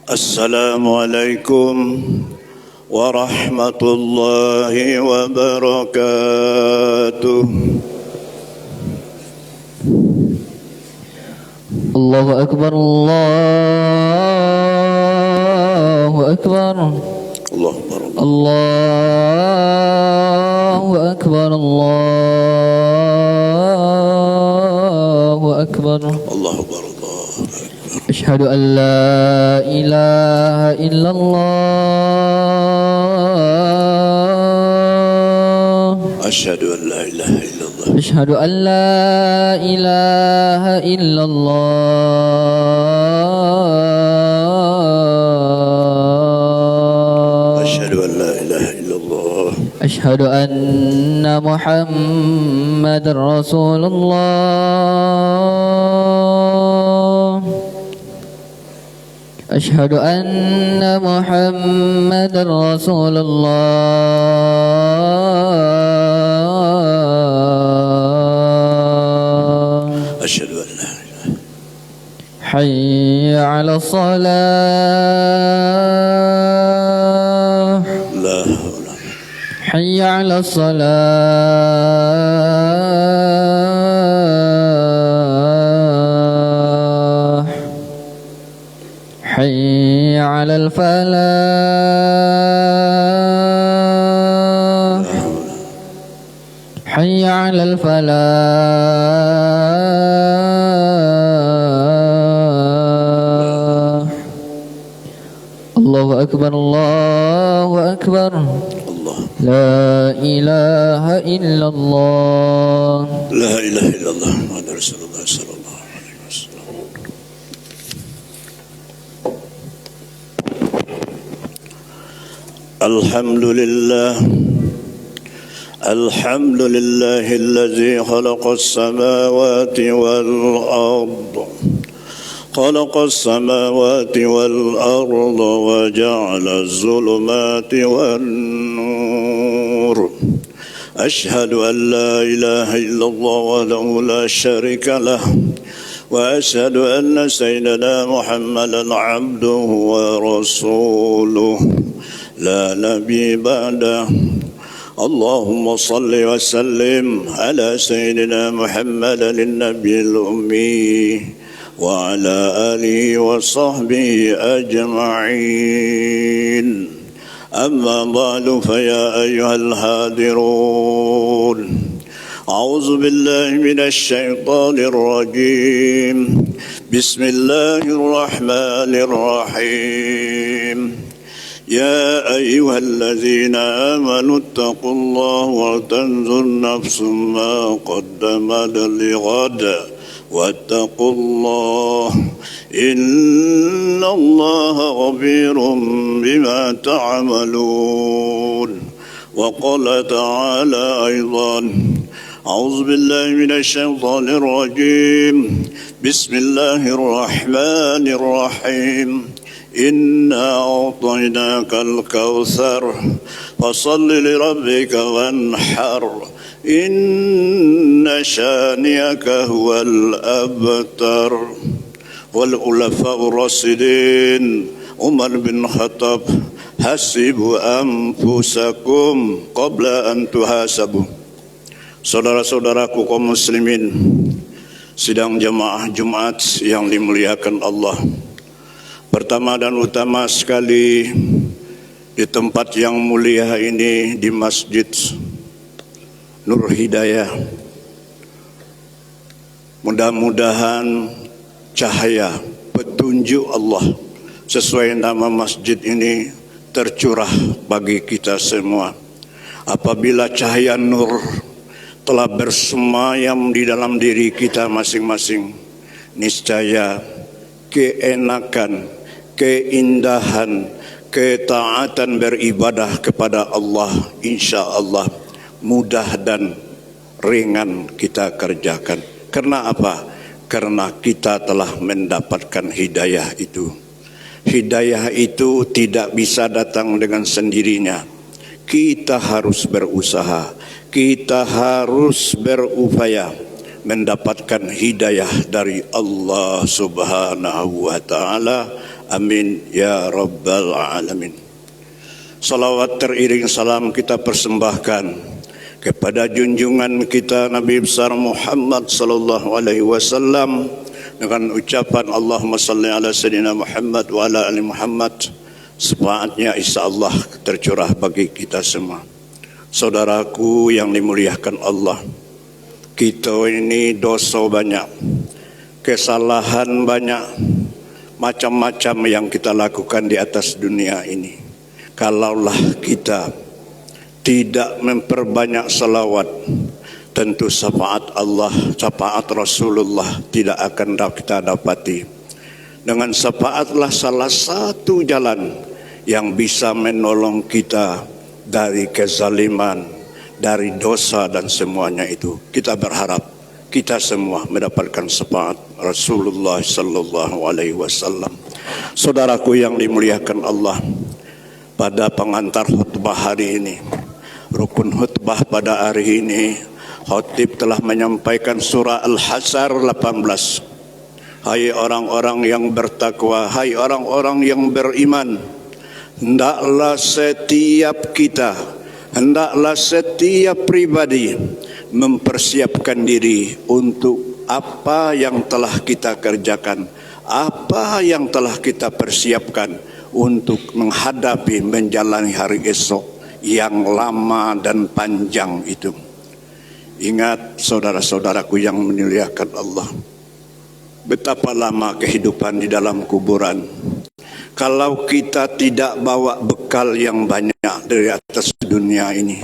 Assalamualaikum warahmatullahi wabarakatuh. Allahu Akbar, Allahu Akbar, Allahu Akbar, Allahu Akbar, Allahu Akbar. Asyhadu an la ilaha illallah. Asyhadu an la ilaha illallah. Asyhadu an la ilaha illallah. Asyhadu an la ilaha illallah. Asyhadu anna Muhammadar Rasulullah. Asyhadu anna Muhammadar Rasulullah. Asyhadu an la ilaha. Hayya 'ala shalah. La haula. Hayya 'ala salah. حي على الفلاح. حي على الفلاح. الله أكبر، الله أكبر، لا إله إلا الله. La ilaha illallah Muhammadur Rasulullah sallallahu alaihi wasallam. Alhamdulillah. Alhamdulillahi allazi khalaqas samawati wal ard. Khalaqas samawati wal ard wa ja'ala az-zulumati wan nur. Ashhadu an la ilaha illallah wahdahu la syarika lah. Wa ashhadu anna sayyidana Muhammadan abduhu wa rasuluh. La nabi ba'dah. Allahumma salli wa sallim ala sayyidina Muhammadin an-nabiyil ummi wa ala alihi wa sahbihi ajma'in. Amma ba'du fa ya ayyuhal hadirun. A'udzu billahi minasy syaithanir rajim. Bismillahirrahmanirrahim. يا أيها الذين آمنوا اتقوا الله ولتنظر نفس ما قدمت لغد واتقوا الله إن الله خبير بما تعملون. وقال تعالى أيضا أعوذ بالله من الشيطان الرجيم بسم الله الرحمن الرحيم إنا أعطيناك الكوثر فصل لربك وانحر إن شانئك هو الأبتر. والخلفاء الراشدين عمر بن الخطاب hasibu anfusakum qabla an tuhasabu. Saudara-saudaraku kaum muslimin, sidang jamaah Jumat yang dimuliakan Allah. Pertama dan utama sekali, di tempat yang mulia ini, di Masjid Nur Hidayah, mudah-mudahan cahaya petunjuk Allah sesuai nama masjid ini tercurah bagi kita semua. Apabila cahaya nur telah bersemayam di dalam diri kita masing-masing, niscaya keenakan, keindahan, ketaatan beribadah kepada Allah insya Allah mudah dan ringan kita kerjakan. Karena apa? Karena kita telah mendapatkan hidayah itu. Hidayah itu tidak bisa datang dengan sendirinya. Kita harus berusaha, kita harus berupaya mendapatkan hidayah dari Allah Subhanahu wa taala. Amin ya rabbal alamin. Salawat teriring salam kita persembahkan kepada junjungan kita Nabi besar Muhammad sallallahu alaihi wasallam dengan ucapan Allahumma salli ala sayyidina Muhammad wa ala ali Muhammad. Sepaatnya insyaallah tercurah bagi kita semua. Saudaraku yang dimuliakan Allah, kita ini dosa banyak, kesalahan banyak, macam-macam yang kita lakukan di atas dunia ini. Kalaulah kita tidak memperbanyak salawat, tentu syafaat Allah, syafaat Rasulullah tidak akan kita dapati. Dengan syafaatlah salah satu jalan yang bisa menolong kita dari kezaliman, dari dosa dan semuanya itu. Kita berharap kita semua mendapatkan syafaat Rasulullah sallallahu alaihi wasallam. Saudaraku yang dimuliakan Allah, pada pengantar khutbah hari ini, rukun khutbah pada hari ini, khatib telah menyampaikan surah Al-Hasyr 18. Hai orang-orang yang bertakwa, hai orang-orang yang beriman, hendaklah setiap kita, hendaklah setiap pribadi mempersiapkan diri untuk apa yang telah kita kerjakan, apa yang telah kita persiapkan untuk menghadapi menjalani hari esok yang lama dan panjang itu. Ingat saudara-saudaraku yang memuliakan Allah, betapa lama kehidupan di dalam kuburan. Kalau kita tidak bawa bekal yang banyak dari atas dunia ini,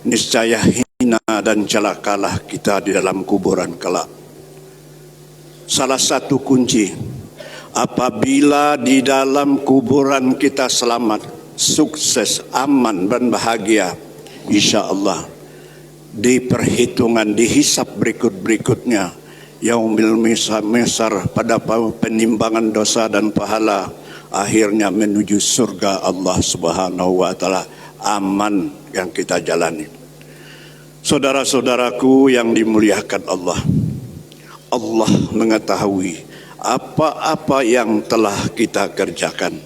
niscaya hina dan celakalah kita di dalam kuburan kelak. Salah satu kunci, apabila di dalam kuburan kita selamat, sukses, aman dan bahagia, insya Allah di perhitungan, di hisab berikut-berikutnya, yaumil misar, pada penimbangan dosa dan pahala, akhirnya menuju surga Allah Subhanahu wa taala, aman yang kita jalani. Saudara-saudaraku yang dimuliakan Allah, Allah mengetahui apa-apa yang telah kita kerjakan.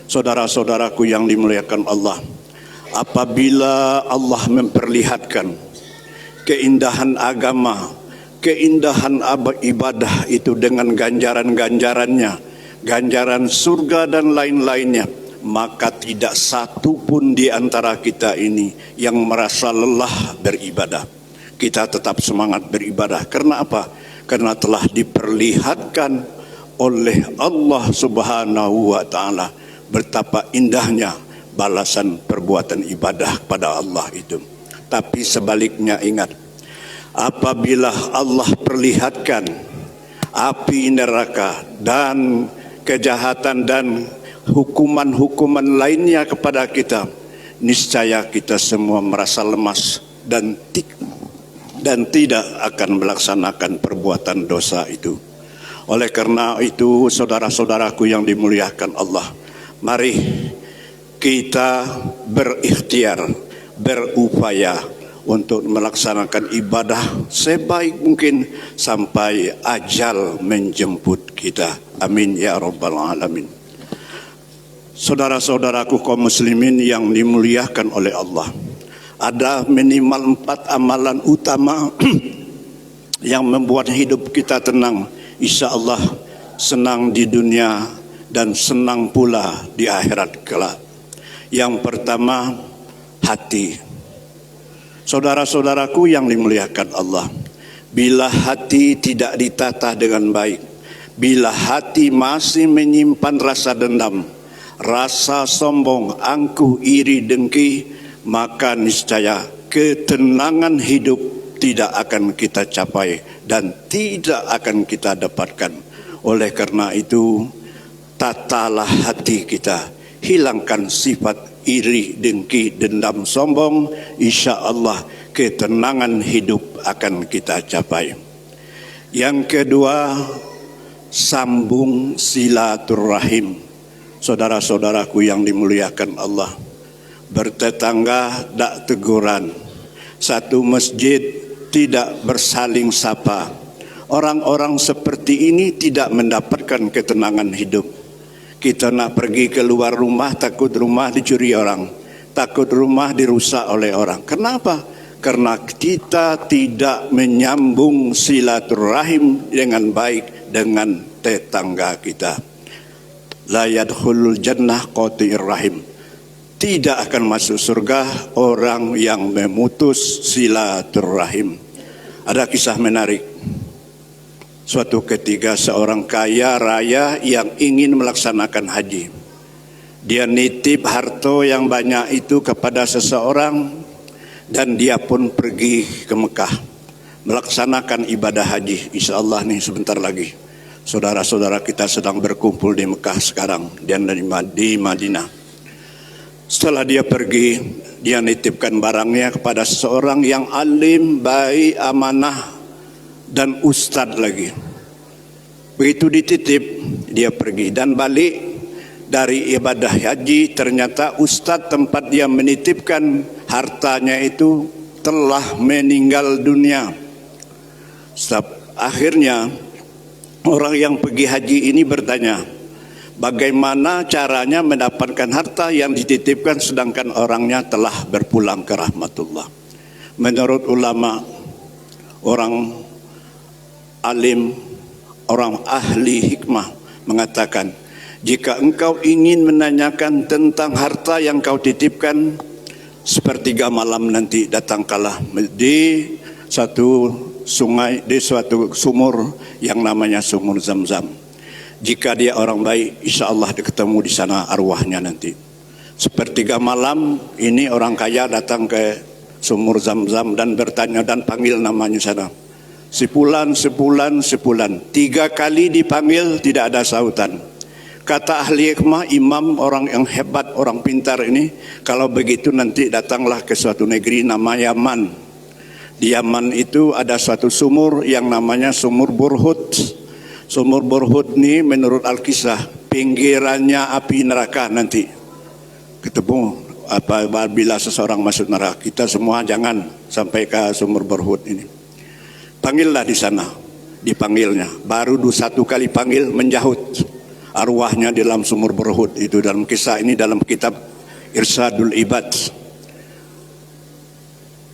Saudara-saudaraku yang dimuliakan Allah, apabila Allah memperlihatkan keindahan agama, keindahan ibadah itu dengan ganjaran-ganjarannya, ganjaran surga dan lain-lainnya, maka tidak satu pun di antara kita ini yang merasa lelah beribadah. Kita tetap semangat beribadah. Karena apa? Karena telah diperlihatkan oleh Allah Subhanahu wa taala betapa indahnya balasan perbuatan ibadah pada Allah itu. Tapi sebaliknya ingat, apabila Allah perlihatkan api neraka dan kejahatan dan hukuman-hukuman lainnya kepada kita, niscaya kita semua merasa lemas dan tidak akan melaksanakan perbuatan dosa itu. Oleh karena itu, saudara-saudaraku yang dimuliakan Allah, mari kita berikhtiar, berupaya untuk melaksanakan ibadah sebaik mungkin sampai ajal menjemput kita. Amin ya rabbal alamin. Saudara-saudaraku kaum muslimin yang dimuliakan oleh Allah, ada minimal 4 amalan utama yang membuat hidup kita tenang, insya Allah senang di dunia dan senang pula di akhirat kelak. Yang pertama, hati. Saudara-saudaraku yang dimuliakan Allah, bila hati tidak ditata dengan baik, bila hati masih menyimpan rasa dendam, rasa sombong, angkuh, iri, dengki, maka niscaya ketenangan hidup tidak akan kita capai dan tidak akan kita dapatkan. Oleh karena itu, tatalah hati kita, hilangkan sifat iri, dengki, dendam, sombong, insya Allah ketenangan hidup akan kita capai. Yang kedua, sambung silaturahim. Saudara-saudaraku yang dimuliakan Allah, bertetangga tak teguran, satu masjid tidak bersaling sapa. Orang-orang seperti ini tidak mendapatkan ketenangan hidup. Kita nak pergi keluar rumah, takut rumah dicuri orang, takut rumah dirusak oleh orang. Kenapa? Karena kita tidak menyambung silaturahim dengan baik dengan tetangga kita. La yadkhulul jannah qati'ir rahim. Tidak akan masuk surga orang yang memutus silaturahim. Ada kisah menarik. Suatu ketika seorang kaya raya yang ingin melaksanakan haji. Dia nitip harta yang banyak itu kepada seseorang dan dia pun pergi ke Mekah melaksanakan ibadah haji. InsyaAllah nih sebentar lagi saudara-saudara kita sedang berkumpul di Mekah sekarang dan di Madinah. Setelah dia pergi, dia nitipkan barangnya kepada seseorang yang alim, baik, amanah dan ustadz lagi. Begitu dititip, dia pergi dan balik dari ibadah haji. Ternyata ustadz tempat dia menitipkan hartanya itu telah meninggal dunia. Akhirnya orang yang pergi haji ini bertanya, bagaimana caranya mendapatkan harta yang dititipkan sedangkan orangnya telah berpulang ke rahmatullah. Menurut ulama, orang alim, orang ahli hikmah mengatakan, jika engkau ingin menanyakan tentang harta yang kau titipkan, sepertiga malam nanti datangkanlah di satu sungai, di suatu sumur yang namanya sumur Zam-Zam. Jika dia orang baik, insya Allah dia ketemu di sana arwahnya nanti. Sepertiga malam ini orang kaya datang ke sumur Zam-Zam dan bertanya dan panggil namanya sana. Sebulan. 3 kali dipanggil tidak ada sautan. Kata ahli hikmah, imam, orang yang hebat, orang pintar ini, kalau begitu nanti datanglah ke suatu negeri namanya Yaman. Di Yaman itu ada suatu sumur yang namanya sumur Burhut. Sumur Burhut ini menurut Al-Kisah pinggirannya api neraka nanti. Ketemu apabila seseorang masuk neraka, kita semua jangan sampai ke sumur Burhut ini. Panggillah di sana, dipanggilnya. Baru 1 kali panggil menjahut arwahnya di dalam sumur Burhut itu. Dalam kisah ini dalam kitab Irsadul Ibad.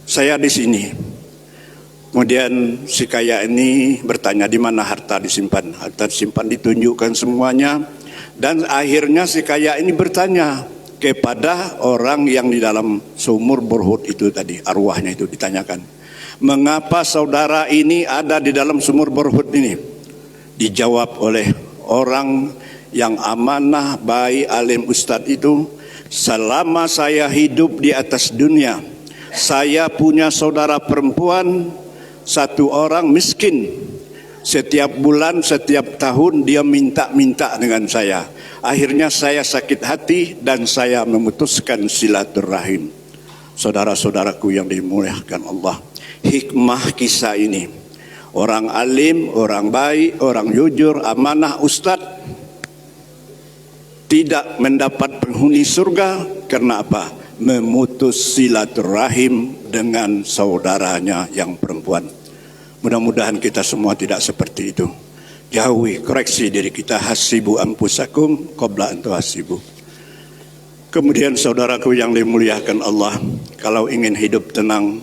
Saya di sini. Kemudian si kaya ini bertanya di mana harta disimpan. Harta disimpan ditunjukkan semuanya. Dan akhirnya si kaya ini bertanya kepada orang yang di dalam sumur Burhut itu tadi. Arwahnya itu ditanyakan, mengapa saudara ini ada di dalam sumur Burhut ini? Dijawab oleh orang yang amanah, baik, alim, ustadz itu, selama saya hidup di atas dunia, saya punya saudara perempuan 1 orang miskin. Setiap bulan, setiap tahun dia minta-minta dengan saya. Akhirnya saya sakit hati dan saya memutuskan silaturahim. Saudara-saudaraku yang dimuliakan Allah, hikmah kisah ini, orang alim, orang baik, orang jujur, amanah, ustadz tidak mendapat penghuni surga. Karena apa? Memutus silaturahim dengan saudaranya yang perempuan. Mudah-mudahan kita semua tidak seperti itu. Jauhi, koreksi diri kita. Hasibu anfusakum qabla an tuhasibu. Kemudian saudaraku yang dimuliakan Allah, kalau ingin hidup tenang,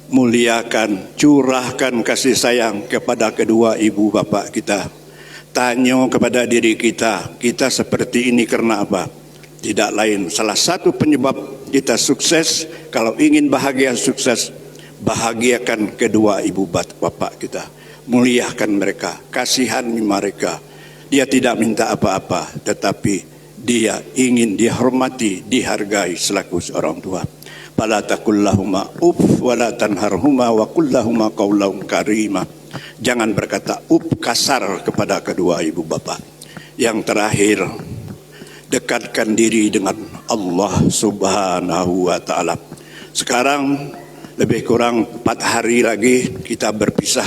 muliakan, curahkan kasih sayang kepada kedua ibu bapak kita. Tanya kepada diri kita, kita seperti ini karena apa? Tidak lain, salah satu penyebab kita sukses, kalau ingin bahagia sukses, bahagiakan kedua ibu bapak kita. Muliakan mereka, kasihani mereka. Dia tidak minta apa-apa, tetapi dia ingin dihormati, dihargai selaku seorang tua. Fala taqul lahuma uff wa la tanharhuma wa qul lahuma qawlan karima. Jangan berkata kasar kepada kedua ibu bapa. Yang terakhir, dekatkan diri dengan Allah Subhanahu wa taala. Sekarang lebih kurang 4 hari lagi kita berpisah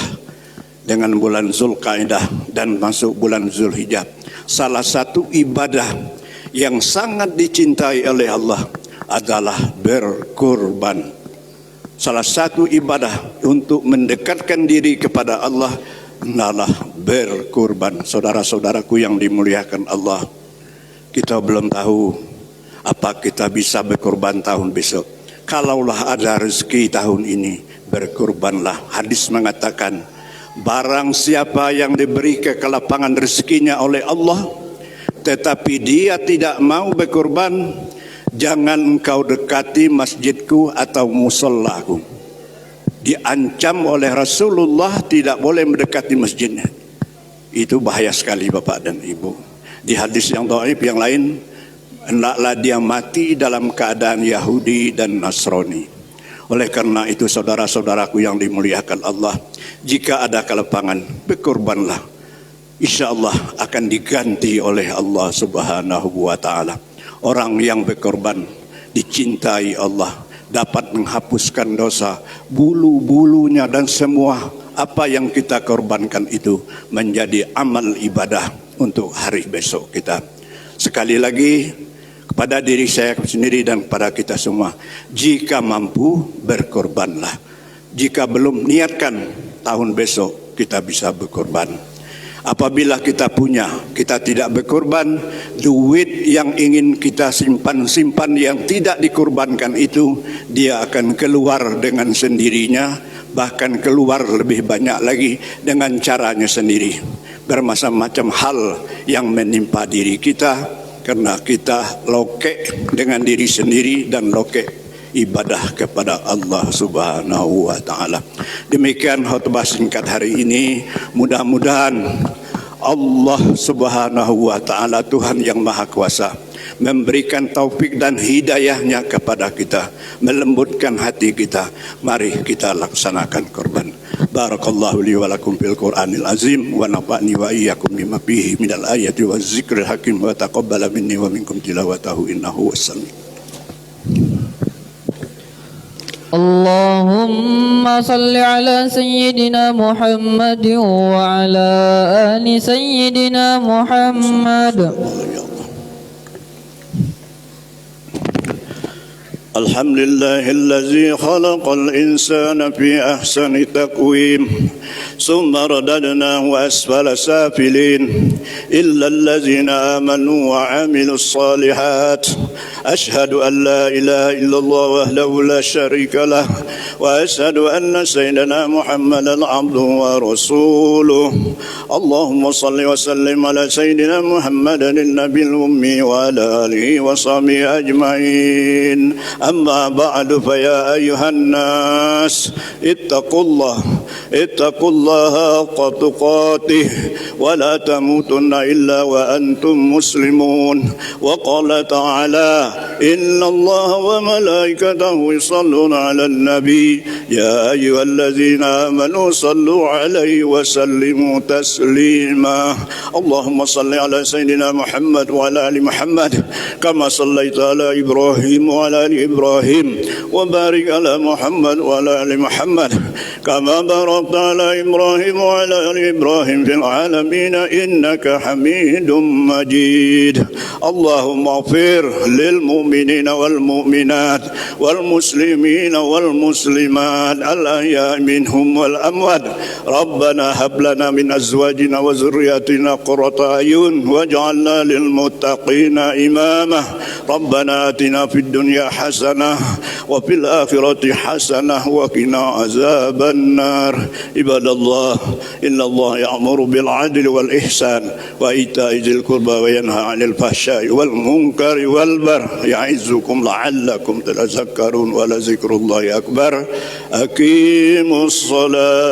dengan bulan Zulqa'dah dan masuk bulan Zulhijjah. Salah satu ibadah yang sangat dicintai oleh Allah adalah berkurban. salah satu ibadah untuk mendekatkan diri kepada Allah adalah berkurban. Saudara-saudaraku yang dimuliakan Allah, kita belum tahu apa kita bisa berkurban tahun besok. Kalaulah ada rezeki tahun ini, berkurbanlah. Hadis mengatakan, barang siapa yang diberi kelapangan rezekinya oleh Allah, tetapi dia tidak mau berkurban, jangan engkau dekati masjidku atau musollaku. Diancam oleh Rasulullah tidak boleh mendekati masjidnya. Itu bahaya sekali Bapak dan Ibu. Di hadis yang dhaif yang lain, hendaklah dia mati dalam keadaan Yahudi dan Nasrani. Oleh karena itu saudara-saudaraku yang dimuliakan Allah, jika ada kelapangan, berkorbanlah. Insya Allah akan diganti oleh Allah Subhanahu wa ta'ala. Orang yang berkorban dicintai Allah, dapat menghapuskan dosa, bulu-bulunya dan semua apa yang kita korbankan itu menjadi amal ibadah untuk hari besok kita. Sekali lagi kepada diri saya sendiri dan kepada kita semua, jika mampu berkorbanlah. Jika belum niatkan, tahun besok kita bisa berkorban. Apabila kita punya, kita tidak berkorban, duit yang ingin kita simpan yang tidak dikorbankan itu, dia akan keluar dengan sendirinya, bahkan keluar lebih banyak lagi dengan caranya sendiri. Bermacam-macam hal yang menimpa diri kita karena kita lokek dengan diri sendiri dan lokek ibadah kepada Allah Subhanahu wa ta'ala. Demikian khutbah singkat hari ini. Mudah-mudahan Allah Subhanahu wa ta'ala, Tuhan yang Maha Kuasa, memberikan taufik dan hidayahnya kepada kita, melembutkan hati kita. Mari kita laksanakan korban. Barakallahu li wa lakum fil Qur'anil azim, wa nafa'ni wa iyyakum bima fihi minal ayati wa zikril hakim, wa taqabbala minni wa minkum tilawatahu innahu was-sami'. اللهم صل على سيدنا محمد وعلى آل سيدنا محمد. الحمد لله الذي خلق الإنسان في أحسن تقويم ثم رددناه أسفل سافلين إلا الذين آمنوا وعملوا الصالحات. أشهد أن لا إله إلا الله وحده لا شريك له وأشهد أن سيدنا محمدا عبده ورسوله. اللهم صل وسلم على سيدنا محمد النبي الأمي وعلى آله وصحبه أجمعين. أما بعد فيا أيها الناس اتقوا الله حق تقاته ولا تموتن إلا وأنتم مسلمون. وقال تعالى إن الله وملائكته يصلون على النبي يا أيها الذين آمنوا صلوا عليه وسلموا تسليما. اللهم صل على سيدنا محمد وعلى آل محمد كما صليت على إبراهيم وعلى آل إبراهيم وبارك على محمد وعلى آل محمد كما باركت على إبراهيم وعلى آل إبراهيم في العالمين إنك حميد مجيد. اللهم اغفر للمؤمنين والمؤمنات والمسلمين والمسلمات الأحياء منهم والأموات. ربنا هب لنا من أزواجنا وذرياتنا قرة أعين واجعلنا للمتقين إماما. ربنا آتنا في الدنيا حسنة وفي الآخرة حسنة وقنا عذاب النار. عباد الله إن الله يأمر بالعدل والإحسان وإيتاء ذي القربى وينهى عن الفحشاء والمنكر والبغي يعظكم لعلكم تذكرون ولذكر الله أكبر. أقيموا الصلاة.